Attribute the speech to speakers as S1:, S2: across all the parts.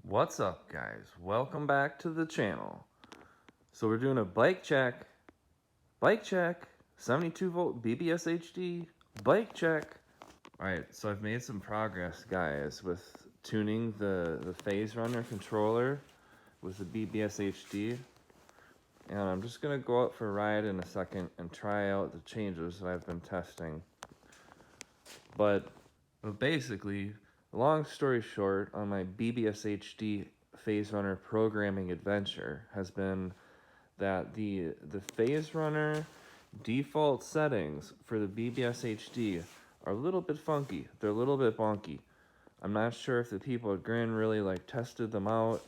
S1: What's up, guys? Welcome back to the channel. So we're doing a bike check, 72 volt BBSHD, bike check. Alright, so I've made some progress, guys, with tuning the Phaserunner controller with the BBSHD. And I'm just gonna go out for a ride in a second and try out the changes that I've been testing. But basically, long story short, on my BBSHD Phaserunner programming adventure has been that the Phaserunner default settings for the BBSHD are a little bit funky. They're a little bit bonky. I'm not sure if the people at Grin really tested them out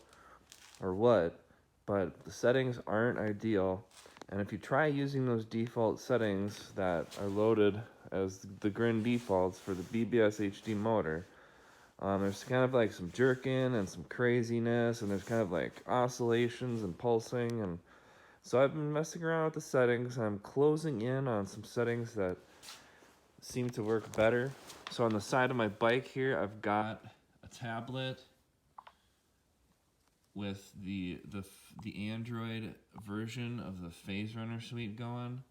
S1: or what, but the settings aren't ideal. And if you try using those default settings that are loaded as the Grin defaults for the BBSHD motor, there's kind of some jerking and some craziness, and there's kind of oscillations and pulsing. And so I've been messing around with the settings, and I'm closing in on some settings that seem to work better. So on the side of my bike here, I've got a tablet with the Android version of the Phaserunner suite going,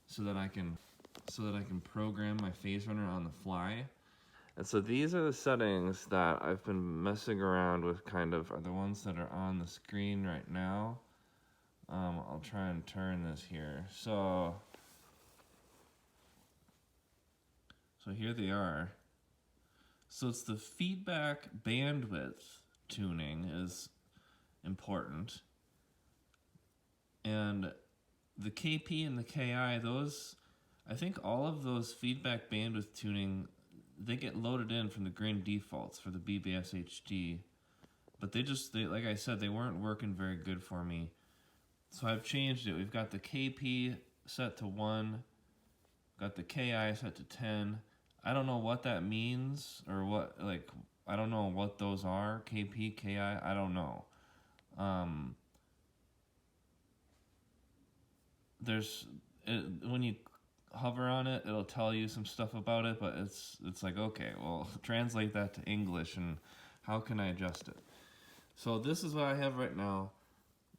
S1: so that I can program my Phaserunner on the fly. And so these are the settings that I've been messing around with, are the ones that are on the screen right now. I'll try and turn this here. So here they are. So it's the feedback bandwidth tuning is important. And the Kp and the Ki, I think all of those feedback bandwidth tuning, they get loaded in from the Grin defaults for the BBSHD, but they like I said, they weren't working very good for me. So I've changed it. We've got the Kp set to 1, got the Ki set to 10. I don't know what that means, or I don't know what those are, Kp, Ki, I don't know. When you hover on it, it'll tell you some stuff about it, but it's like, okay, well, translate that to English, and how can I adjust it? So this is what I have right now.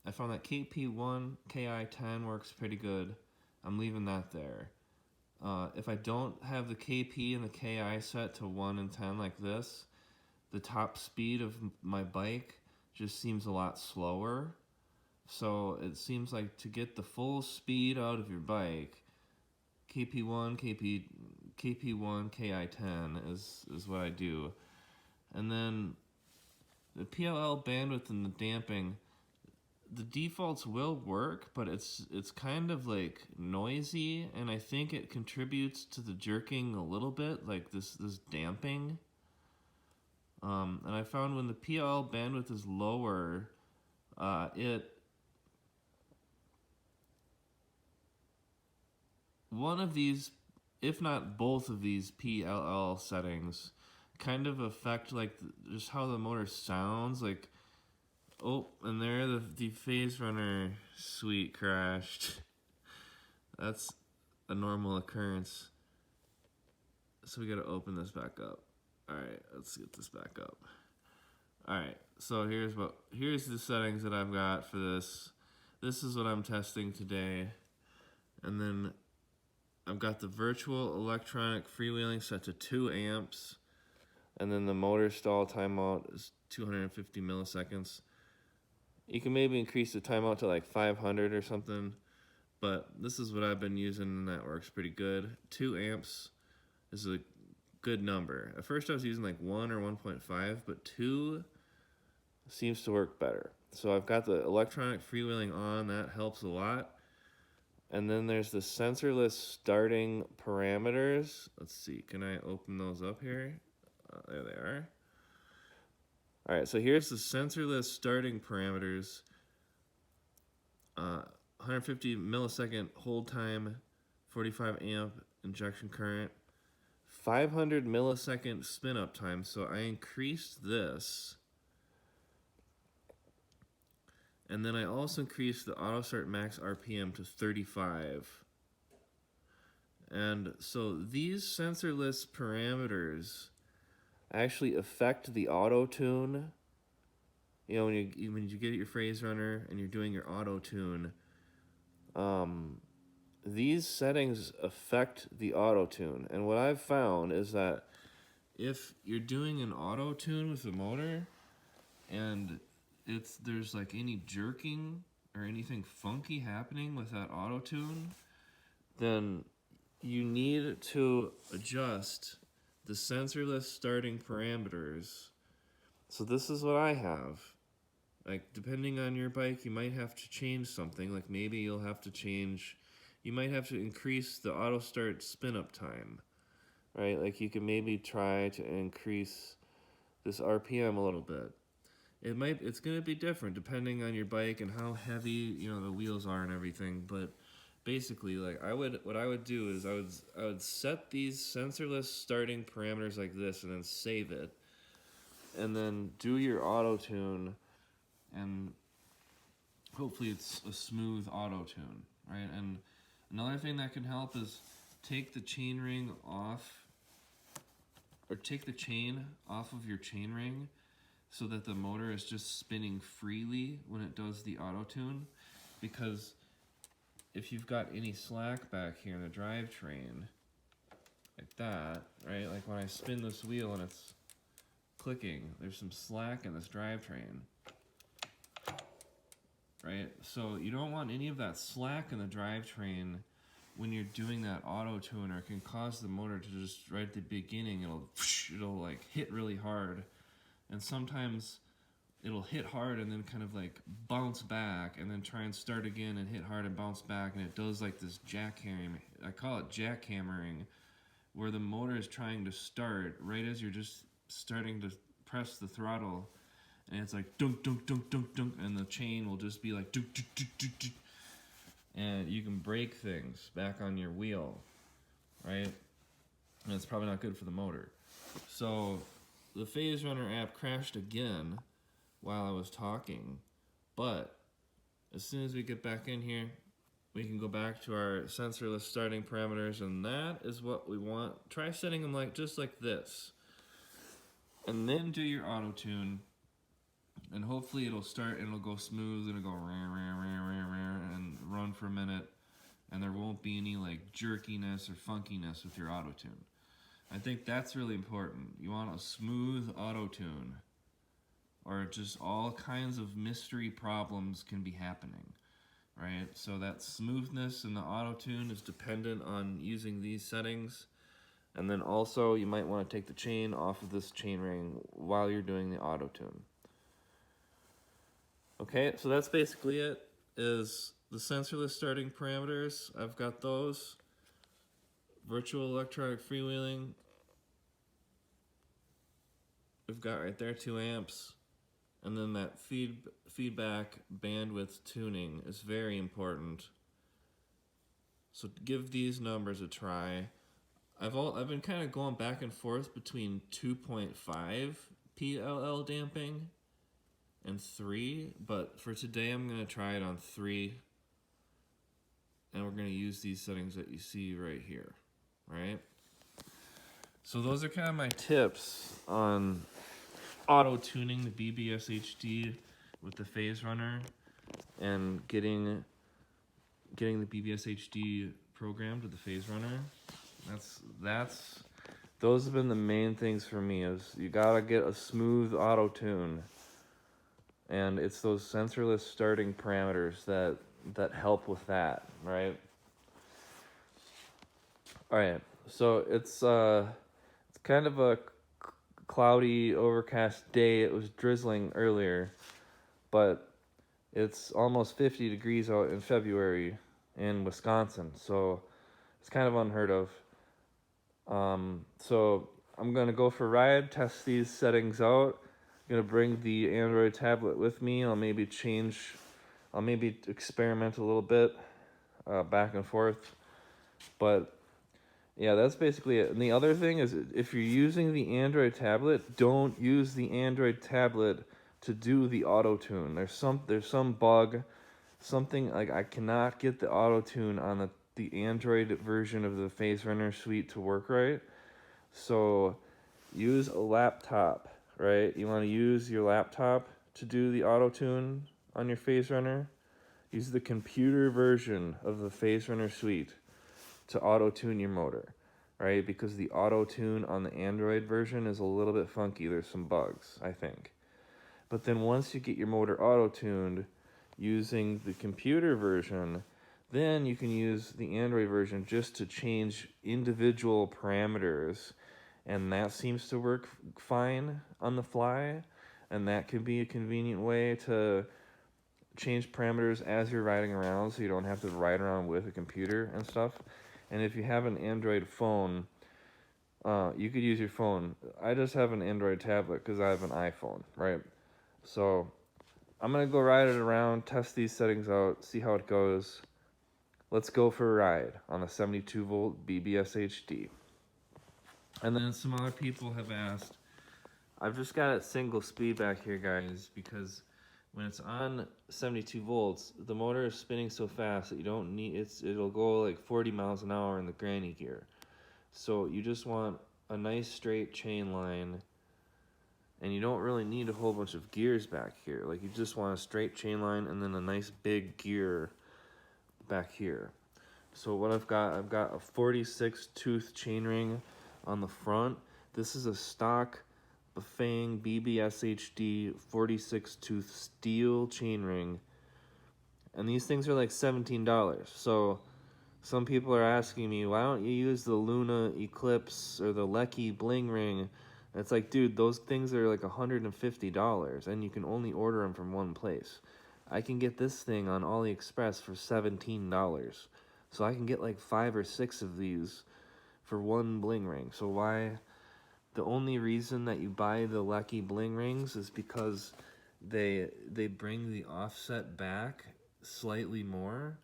S1: I found that Kp1, Ki10 works pretty good. I'm leaving that there. If I don't have the Kp and the Ki set to 1 and 10 like this, the top speed of my bike just seems a lot slower. So it seems like to get the full speed out of your bike, Kp1, Kp1, Ki10 is what I do. And then the PLL bandwidth and the damping, the defaults will work, but it's kind of noisy, and I think it contributes to the jerking a little bit, this damping. And I found when the PLL bandwidth is lower, one of these, if not both of these PLL settings, kind of affect just how the motor sounds. Oh, and there the Phaserunner suite crashed. That's a normal occurrence. So we gotta open this back up. Alright, let's get this back up. Alright, so here's the settings that I've got for this. This is what I'm testing today. And then I've got the virtual electronic freewheeling set to 2 amps. And then the motor stall timeout is 250 milliseconds. You can maybe increase the timeout to 500 or something, but this is what I've been using, and that works pretty good. 2 amps is a good number. At first I was using 1 or 1.5, but 2 seems to work better. So I've got the electronic freewheeling on, that helps a lot. And then there's the sensorless starting parameters. Let's see, can I open those up here? There they are. Alright, so here's the sensorless starting parameters. 150 millisecond hold time, 45 amp injection current, 500 millisecond spin up time. So I increased this. And then I also increased the auto start max RPM to 35. And so these sensorless parameters actually affect the AutoTune you know, when you get your Phaserunner and you're doing your AutoTune, these settings affect the AutoTune. And what I've found is that if you're doing an AutoTune with the motor and there's like any jerking or anything funky happening with that AutoTune, then you need to adjust the sensorless starting parameters. So this is what I have. Like, depending on your bike, you might have to change something. Like, maybe you might have to increase the auto start spin up time, right? Like, you can maybe try to increase this RPM a little bit. It's gonna be different depending on your bike and how heavy, you know, the wheels are and everything. But basically, like, what I would do is I would set these sensorless starting parameters like this, and then save it, and then do your auto tune, and hopefully it's a smooth auto tune, right? And another thing that can help is take the chainring off, or take the chain off of your chainring, so that the motor is just spinning freely when it does the auto tune, because if you've got any slack back here in the drivetrain, like that, right? Like when I spin this wheel and it's clicking, there's some slack in this drivetrain, right? So you don't want any of that slack in the drivetrain when you're doing that auto tune, or it can cause the motor to just, right at the beginning, it'll like hit really hard, and sometimes it'll hit hard and then kind of like bounce back and then try and start again and hit hard and bounce back, and it does like this jackhammering. I call it jackhammering, where the motor is trying to start right as you're just starting to press the throttle, and it's like dunk dunk dunk dunk dunk, and the chain will just be like dunk dunk dunk dunk dunk, and you can break things back on your wheel, right? And it's probably not good for the motor. So the Phaserunner app crashed again while I was talking, but as soon as we get back in here, we can go back to our sensorless starting parameters, and that is what we want. Try setting them like just like this, and then do your auto tune, and hopefully it'll start and it'll go smooth and it'll go and run for a minute, and there won't be any like jerkiness or funkiness with your auto tune. I think that's really important. You want a smooth auto tune, or just all kinds of mystery problems can be happening, right? So that smoothness in the auto tune is dependent on using these settings. And then also you might want to take the chain off of this chainring while you're doing the auto tune. Okay, so that's basically it, is the sensorless starting parameters. I've got those. Virtual electronic freewheeling. We've got right there 2 amps. And then that feedback bandwidth tuning is very important. So give these numbers a try. I've been kind of going back and forth between 2.5 PLL damping and 3, but for today I'm going to try it on 3, and we're going to use these settings that you see right here, right? So those are kind of my tips on auto-tuning the BBSHD with the Phaserunner and getting the BBSHD programmed with the Phaserunner. Those have been the main things for me, is you gotta get a smooth auto tune, and it's those sensorless starting parameters that help with that, right? All right, so it's kind of a cloudy, overcast day. It was drizzling earlier, but it's almost 50 degrees out in February in Wisconsin, so it's kind of unheard of. So I'm gonna go for a ride, test these settings out. I'm gonna bring the Android tablet with me. I'll maybe experiment a little bit, back and forth. But yeah, that's basically it. And the other thing is, if you're using the Android tablet, don't use the Android tablet to do the auto tune. There's some bug, something like I cannot get the auto tune on the Android version of the Phaserunner suite to work right. So use a laptop, right? You want to use your laptop to do the AutoTune on your Phaserunner, use the computer version of the Phaserunner suite to AutoTune your motor, right? Because the AutoTune on the Android version is a little bit funky. There's some bugs, I think. But then once you get your motor auto-tuned using the computer version, then you can use the Android version just to change individual parameters, and that seems to work fine on the fly, and that can be a convenient way to change parameters as you're riding around, so you don't have to ride around with a computer and stuff. And if you have an Android phone, you could use your phone. I just have an Android tablet because I have an iPhone, right? So I'm going to go ride it around, test these settings out, see how it goes. Let's go for a ride on a 72 volt BBSHD. And then some other people have asked, I've just got it single speed back here, guys, because when it's on 72 volts, the motor is spinning so fast that you don't need, it'll go like 40 miles an hour in the granny gear. So you just want a nice straight chain line, and you don't really need a whole bunch of gears back here. Like, you just want a straight chain line and then a nice big gear back here. So what I've got a 46 tooth chainring on the front. This is a stock Bafang BBSHD 46 tooth steel chainring, and these things are like $17. So some people are asking me, why don't you use the Luna Eclipse or the Lecky bling ring? And it's like, dude, those things are like $150, and you can only order them from one place. I can get this thing on AliExpress for $17, so I can get like 5 or 6 of these for one bling ring. So why? The only reason that you buy the Lecky bling rings is because they bring the offset back slightly more,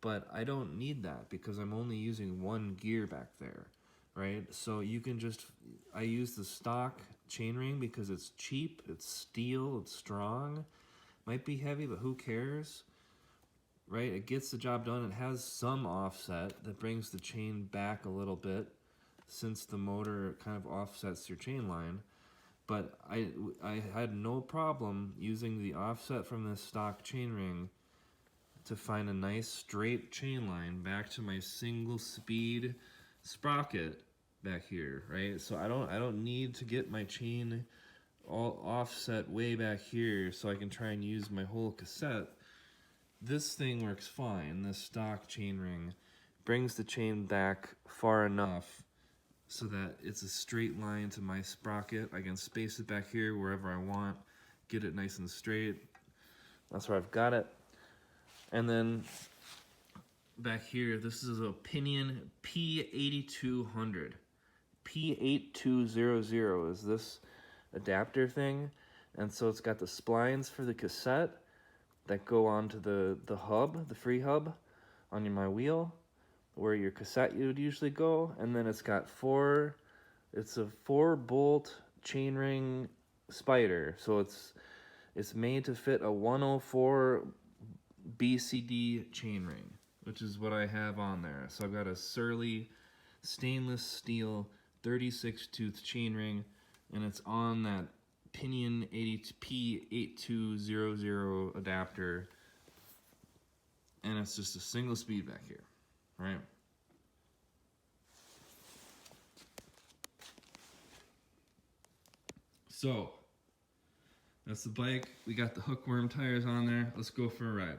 S1: but I don't need that because I'm only using one gear back there, right? So you can just, I use the stock chainring because it's cheap, it's steel, it's strong, might be heavy, but who cares, right? It gets the job done. It has some offset that brings the chain back a little bit, since the motor kind of offsets your chain line. But I had no problem using the offset from this stock chainring to find a nice straight chain line back to my single speed sprocket back here, right? So I don't need to get my chain all offset way back here so I can try and use my whole cassette. This thing works fine. This stock chainring brings the chain back far enough so that it's a straight line to my sprocket. I can space it back here wherever I want, get it nice and straight. That's where I've got it. And then back here, this is a Pinion P8200. P8200 is this adapter thing. And so it's got the splines for the cassette that go onto the hub, the free hub on my wheel, where your cassette would usually go, and then it's got it's a 4-bolt chainring spider, so it's made to fit a 104 BCD chainring, which is what I have on there. So I've got a Surly stainless steel 36 tooth chainring, and it's on that Pinion P8200 adapter, and it's just a single speed back here. Right. So that's the bike. We got the hookworm tires on there. Let's go for a ride.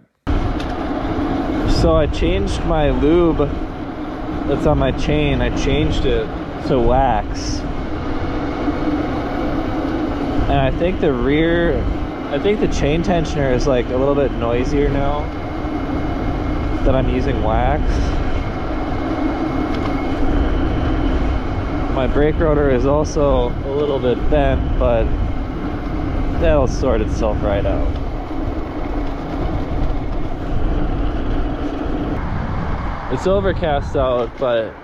S1: So I changed my lube that's on my chain. I changed it to wax. And I think the chain tensioner is like a little bit noisier now that I'm using wax. My brake rotor is also a little bit bent, but that'll sort itself right out. It's overcast out, but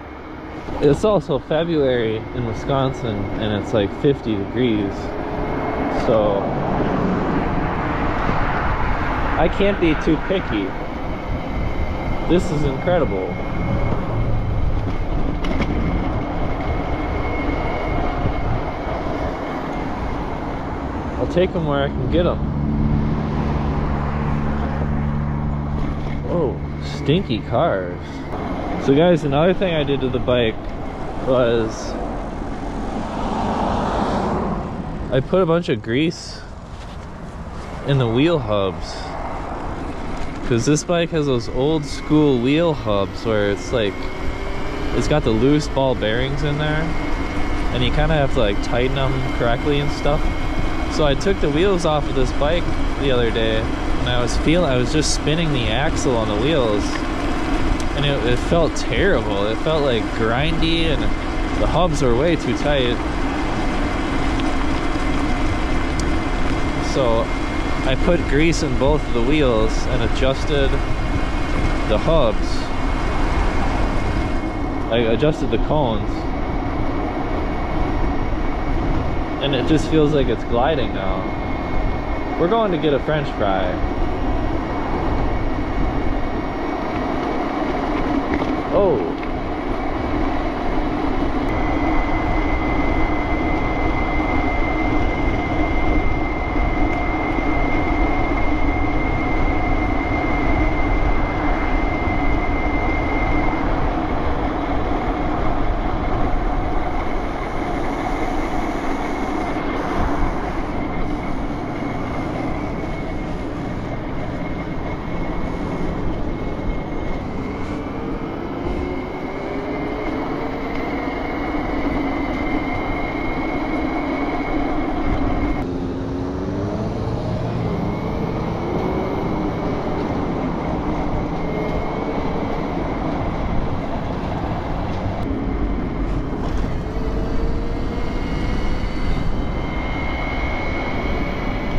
S1: it's also February in Wisconsin, and it's like 50 degrees. So I can't be too picky. This is incredible. I'll take them where I can get them. Oh, stinky cars. So guys, another thing I did to the bike was I put a bunch of grease in the wheel hubs, because this bike has those old school wheel hubs where it's like it's got the loose ball bearings in there and you kind of have to like tighten them correctly and stuff. So I took the wheels off of this bike the other day and I was just spinning the axle on the wheels, and it felt terrible. It felt like grindy and the hubs were way too tight. So I put grease in both of the wheels and adjusted the hubs. I adjusted the cones. And it just feels like it's gliding now. We're going to get a French fry. Oh.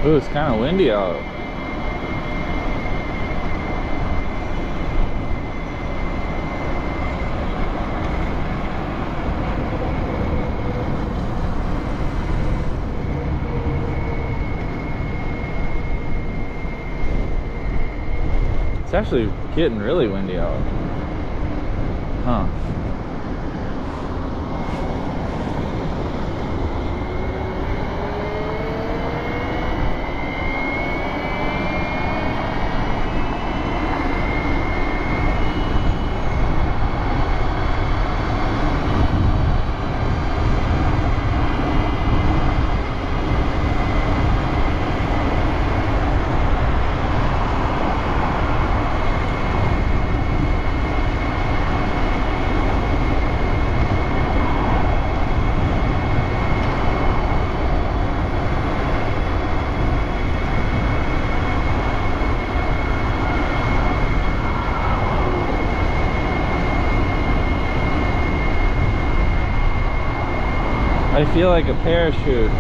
S1: Ooh, it's kind of windy out. It's actually getting really windy out. Huh. I feel like a parachute.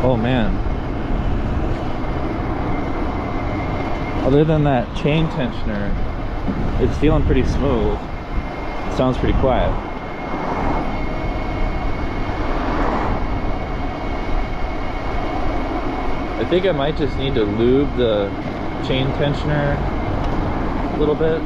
S1: Oh man. Other than that chain tensioner, it's feeling pretty smooth. It sounds pretty quiet. I think I might just need to lube the chain tensioner a little bit.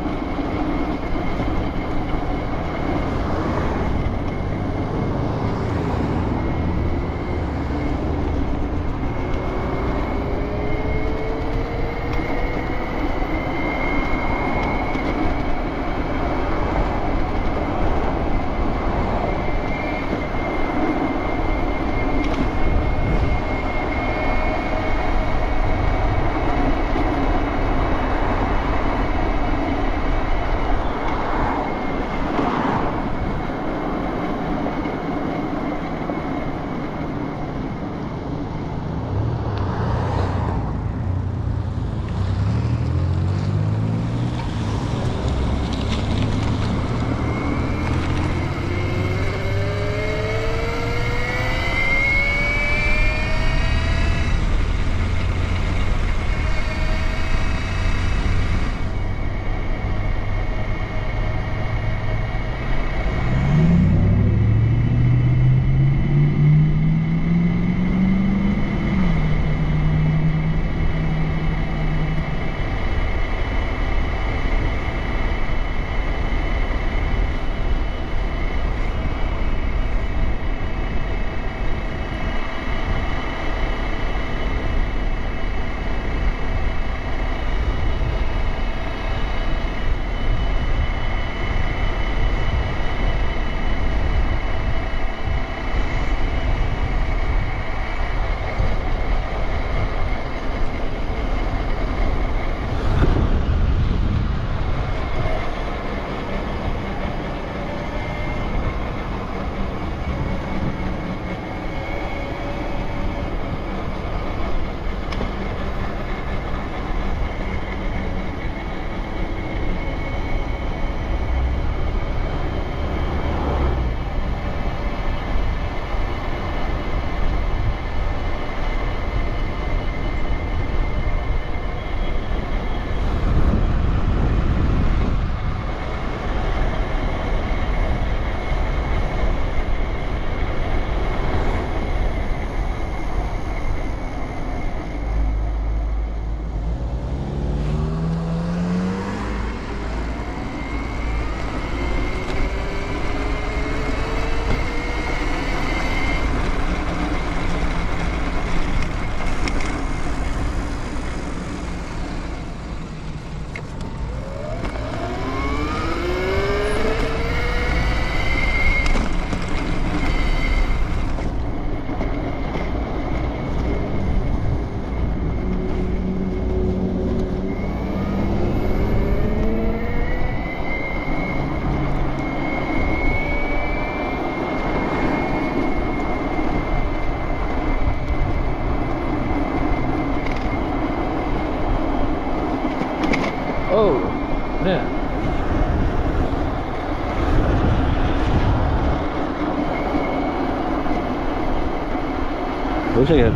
S1: wish I could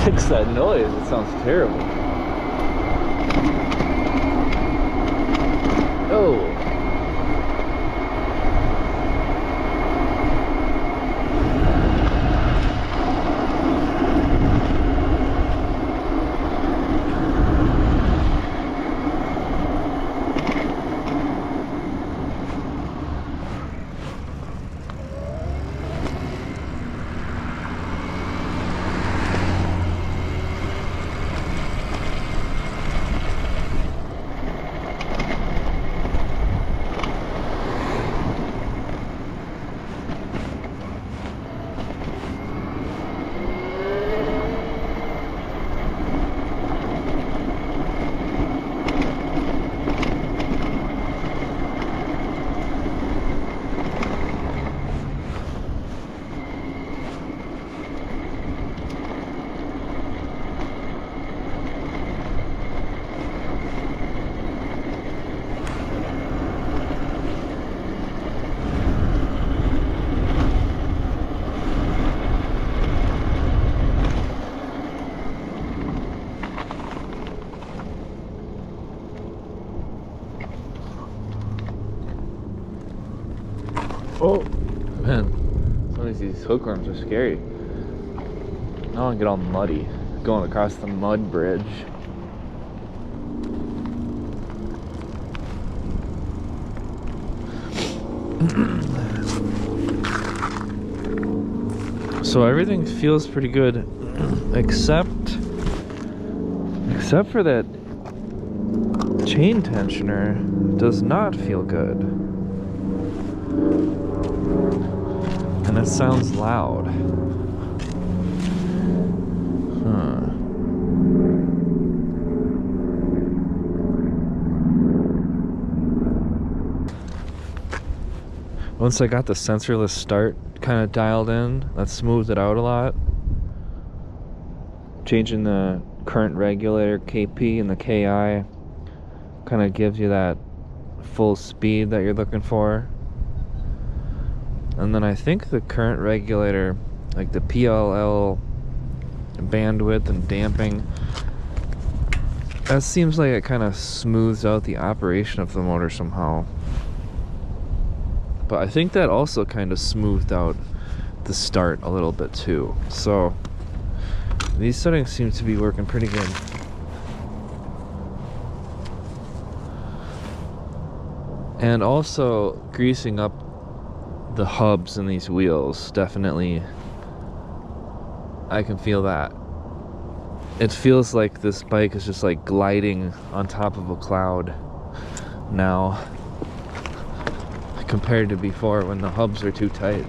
S1: fix that noise. It sounds terrible. Oh. Oh, man, some of these hookworms are scary. I don't want to get all muddy going across the mud bridge. So everything feels pretty good, except for that chain tensioner does not feel good. And it sounds loud. Once I got the sensorless start kind of dialed in, that smoothed it out a lot. Changing the current regulator Kp and the Ki kind of gives you that full speed that you're looking for. And then I think the current regulator, like the PLL bandwidth and damping, that seems like it kind of smooths out the operation of the motor somehow. But I think that also kind of smoothed out the start a little bit too. So these settings seem to be working pretty good. And also greasing up the hubs in these wheels, definitely I can feel that. It feels like this bike is just like gliding on top of a cloud now compared to before when the hubs are too tight.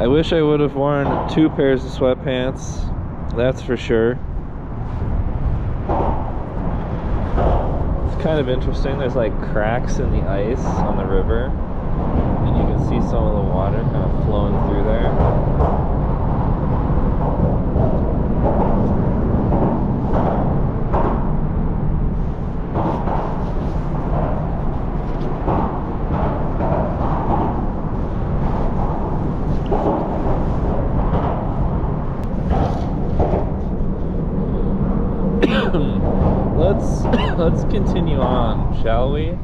S1: wish I would have worn 2 pairs of sweatpants, that's for sure. It's kind of interesting, there's like cracks in the ice on the river, and you can see some of the water kind of flowing through there. Let's continue on, shall we?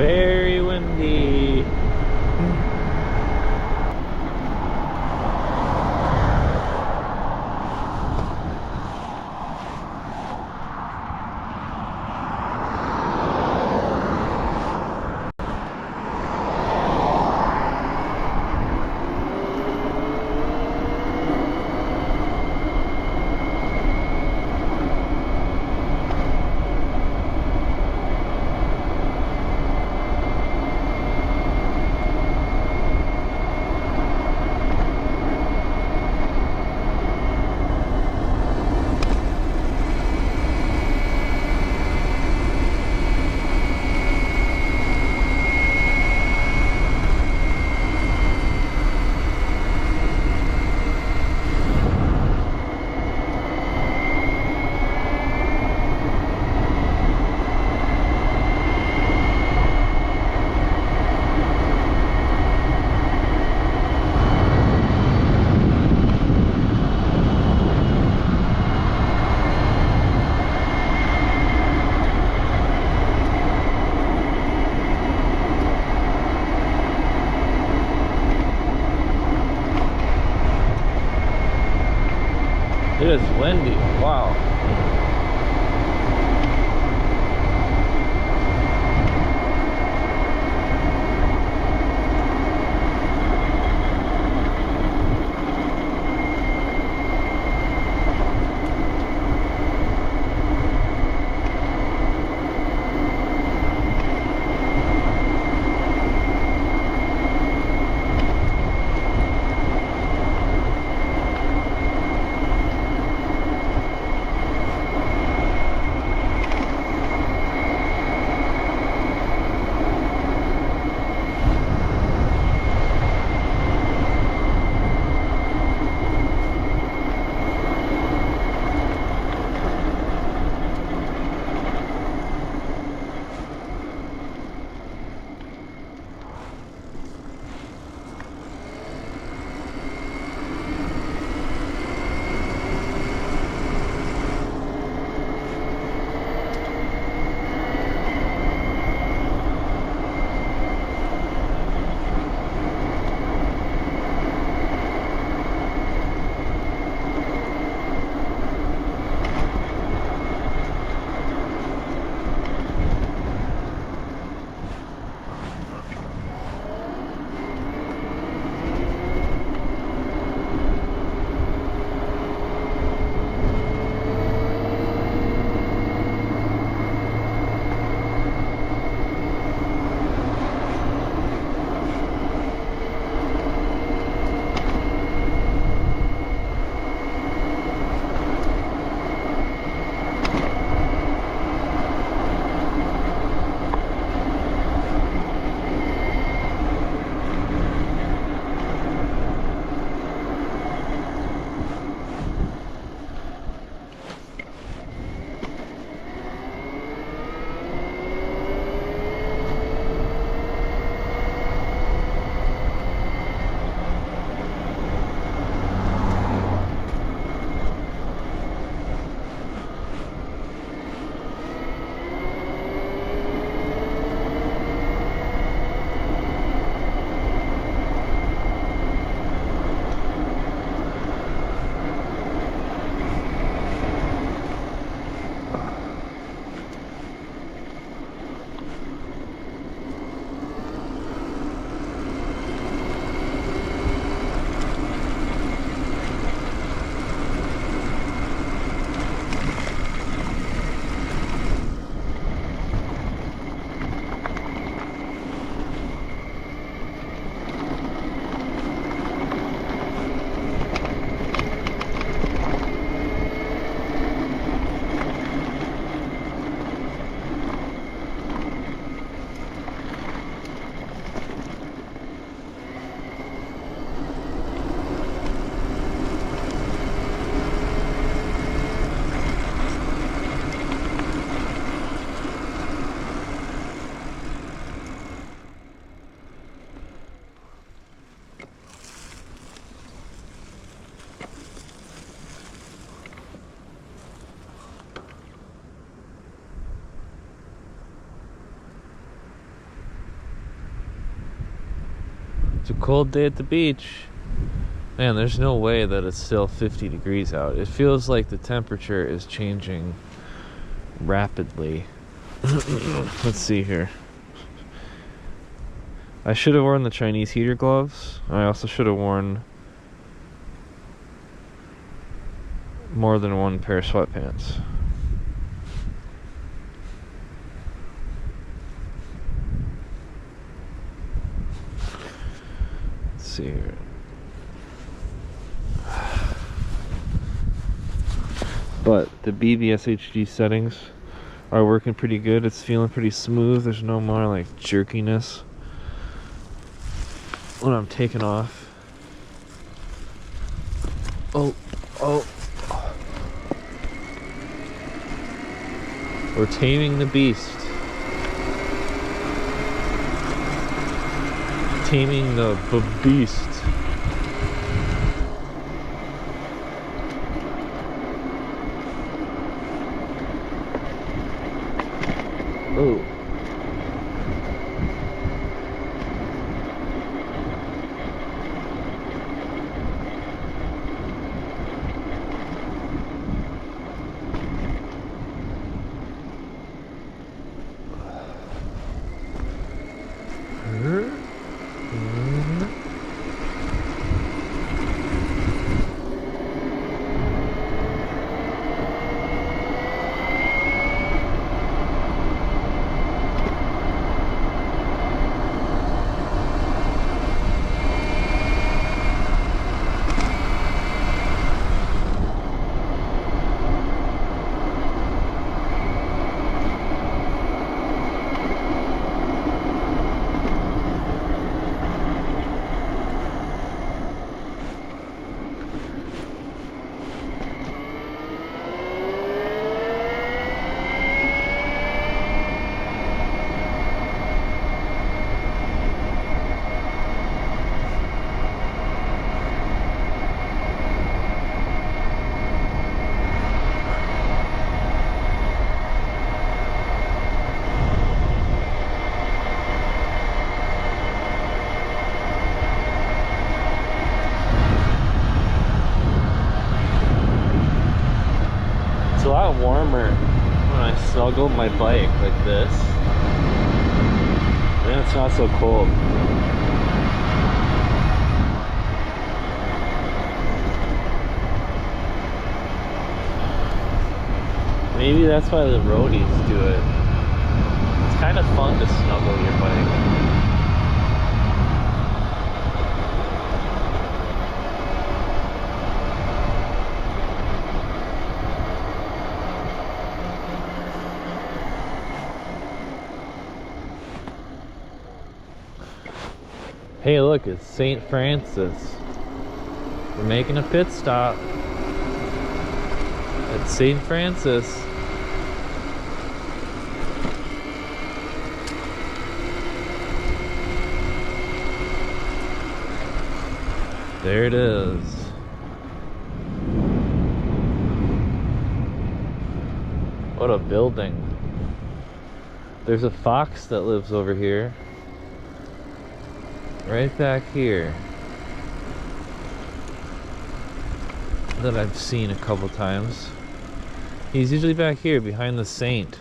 S2: Very windy. It is windy. Wow. It's a cold day at the beach. Man, there's no way that it's still 50 degrees out. It feels like the temperature is changing rapidly. Let's see here. I should have worn the Chinese heater gloves. I also should have worn more than one pair of sweatpants. Let's see here. But the BBSHD settings are working pretty good. It's feeling pretty smooth. There's no more like jerkiness when I'm taking off. Oh. We're taming the beast. Taming the beast. Oh. It's a lot warmer when I snuggle my bike like this. And it's not so cold. Maybe that's why the roadies do it. It's kind of fun to snuggle your bike. Hey, look, it's St. Francis. We're making a pit stop at St. Francis. There it is. What a building. There's a fox that lives over here. Right back here. That I've seen a couple times. He's usually back here behind the Saint.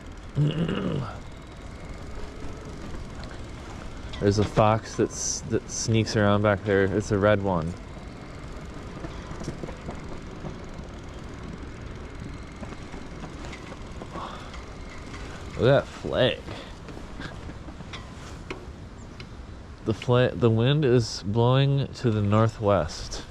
S2: There's a fox that sneaks around back there. It's a red one. Look at that flag. The wind is blowing to the northwest.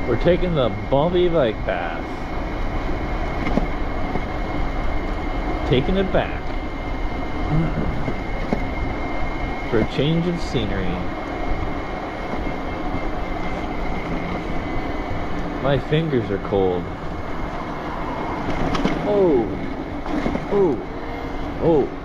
S2: We're taking the bumpy bike path. Taking it back. For a change of scenery. My fingers are cold. Oh. Oh. Oh.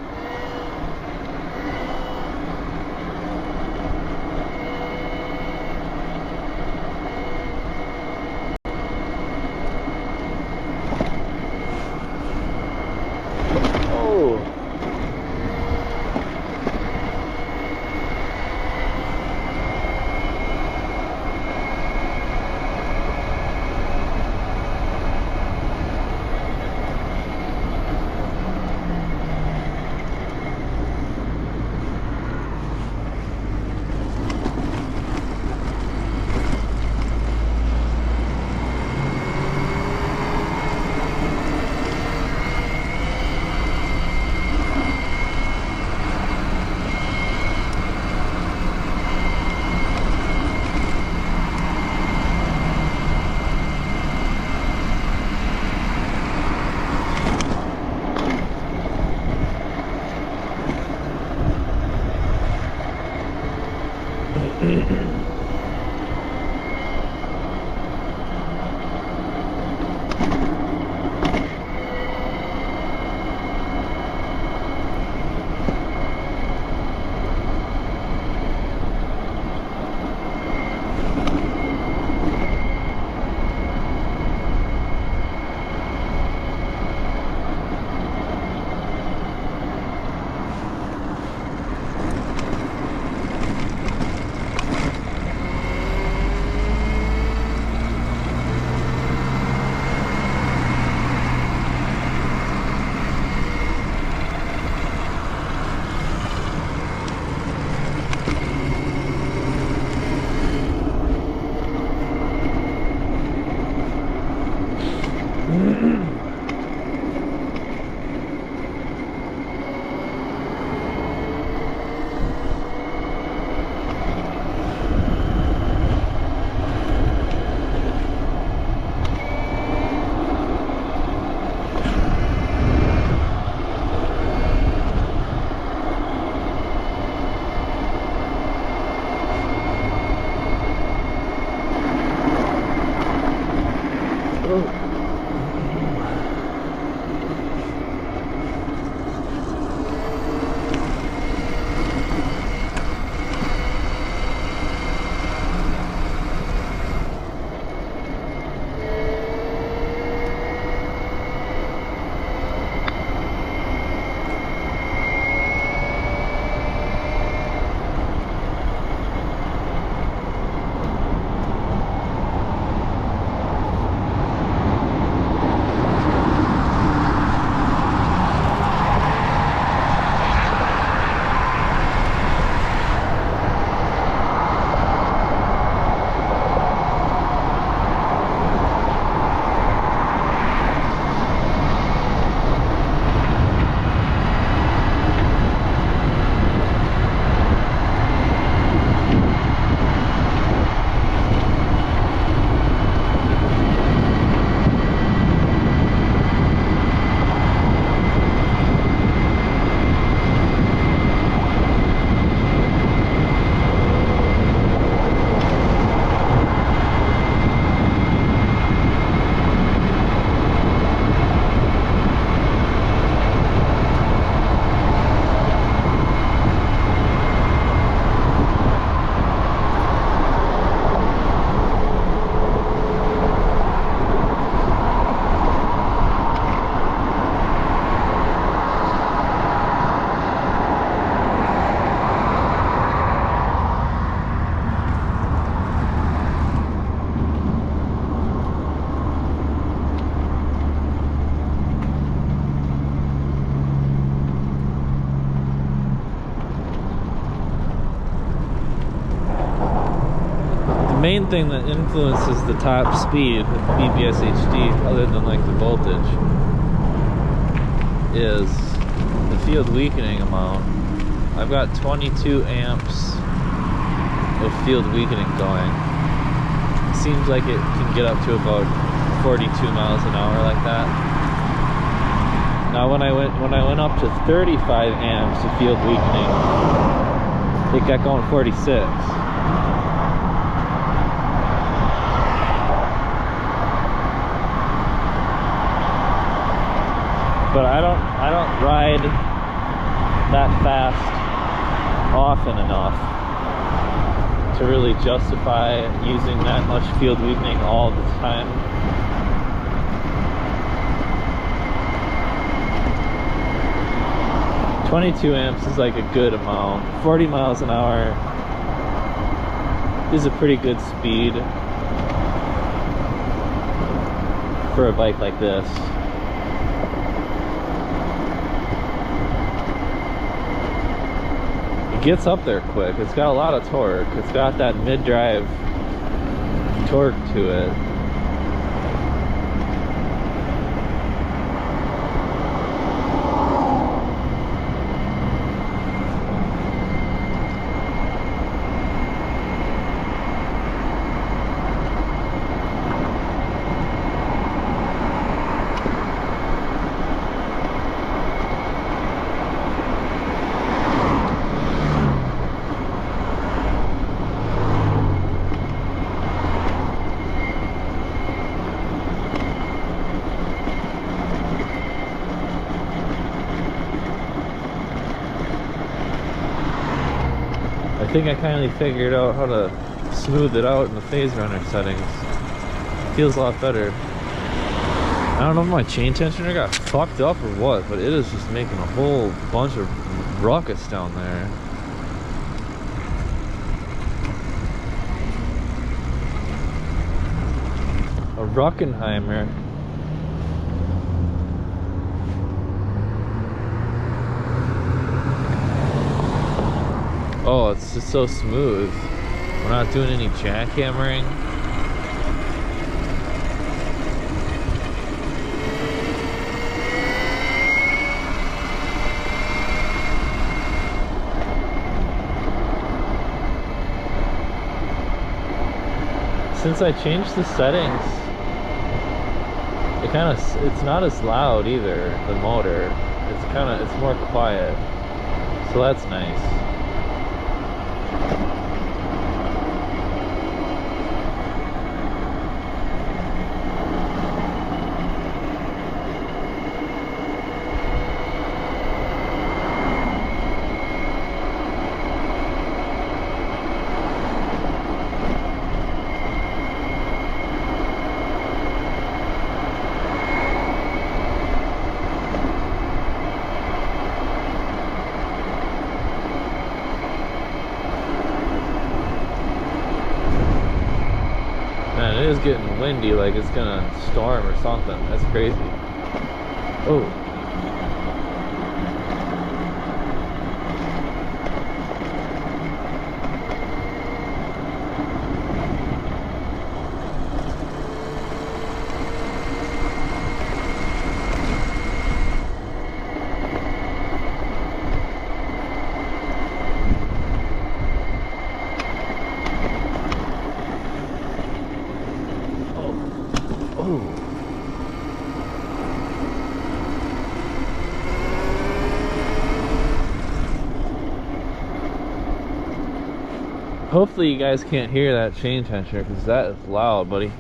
S2: main thing that influences the top speed with BBSHD, other than like the voltage, is the field weakening amount. I've got 22 amps of field weakening going. seems like it can get up to about 42 miles an hour like that. Now when I went up to 35 amps of field weakening, it got going 46. But I don't ride that fast often enough to really justify using that much field weakening all the time. $22 amps is like a good amount. 40 miles an hour is a pretty good speed for a bike like this. It gets up there quick. It's got a lot of torque. It's got that mid-drive torque to it. I think I kindly figured out how to smooth it out in the Phaserunner settings. Feels a lot better. I don't know if my chain tensioner got fucked up or what, but it is just making a whole bunch of ruckus down there. A Ruckenheimer. Oh, it's just so smooth. We're not doing any jackhammering. Since I changed the settings, it's not as loud either, the motor. It's more quiet. So that's nice. Man, it is getting windy, like it's gonna storm or something. That's crazy. Oh. Hopefully you guys can't hear that chain tensioner because that is loud, buddy.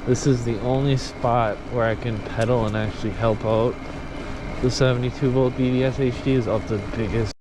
S2: This is the only spot where I can pedal and actually help out. The 72 volt BBSHD is up the biggest